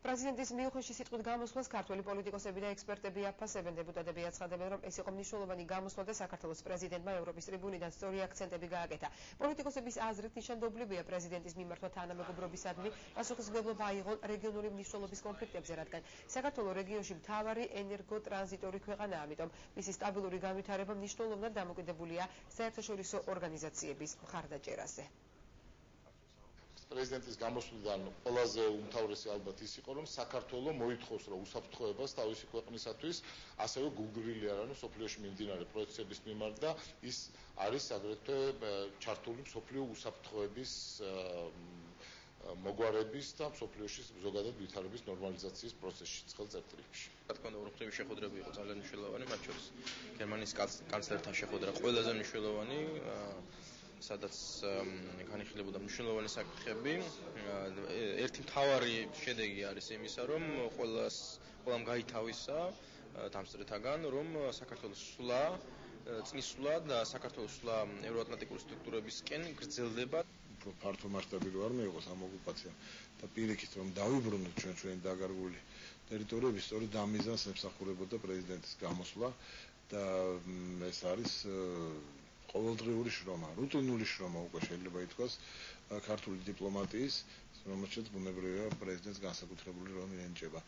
პრეზიდენტის მიუხედავად სიტყვით გამოსვლას ქართველი პოლიტიკოსები და ექსპერტები აფასებენ, დეპუტატები აცხადებენ, რომ ეს იყო მნიშვნელოვანი გამოსვლა და საქართველოს პრეზიდენტმა ევროპის ტრიბუნიდან სწორი აქცენტები გააკეთა. პოლიტიკოსების აზრით ნიშანდობლივია პრეზიდენტის მიმართვა თანამეგობრობისადმი პასუხისმგებლობა აიღონ რეგიონული მნიშვნელობის კონფლიქტებზე, რადგან საქართველოს რეგიონში მთავარი ენერგოტრანზიტორი ქვეყანაა, ამიტომ მისი სტაბილური განვითარება მნიშვნელოვნად დამოკიდებულია საერთაშორისო ორგანიზაციების მხარდაჭერაზე. პრეზიდენტის გამოსვლიდან ყველაზე უმთავრესი ალბათ ის იყო, რომ საქართველოს მოითხოვს, რომ უსაფრთხოებას თავისი ქვეყნისათვის, ასევე გულგრილი არ არის სოფლიოში მიმდინარე პროცესების მიმართ და ის არის აგრეთვე ჩართული სოფლიო უსაფრთხოების მოგვარების და სოფლიოში ზოგადად ვითარების ნორმალიზაციის პროცესში ცხელ წერტილებში. რა თქმა უნდა, უხრწნელი შეხვედრები იყო ძალიან მნიშვნელოვანი, მათ შორის გერმანიის კანცლერთან შეხვედრა ყველაზე მნიშვნელოვანი, სადაც განიხილებოდა მნიშვნელოვანი საკითხები. ერთი მთავარი შედეგი არის იმისა, რომ ყველამ გაითავისა დამსწრეთაგან, რომ საქართველოს სვლა, წინსვლა და საქართველოს სვლა ევროატლანტიკური სტრუქტურებისკენ გრძელდება. ფართო მასშტაბური არ მიიღოს ამ ოკუპაციამ და პირიქით რომ დავიბრუნოთ ჩვენი დაგარგული ტერიტორიები, სწორედ ამ მიზანს ემსახურებოდა პრეზიდენტის გამოსვლა და ეს არის ყოველდღიური შრომა, რუტინული შრომა უკვე შეიძლება ითქვას ქართული დიპლომატიის, რომელშიც ბუნებრივია პრეზიდენტს განსაკუთრებული როლი ენიჭება.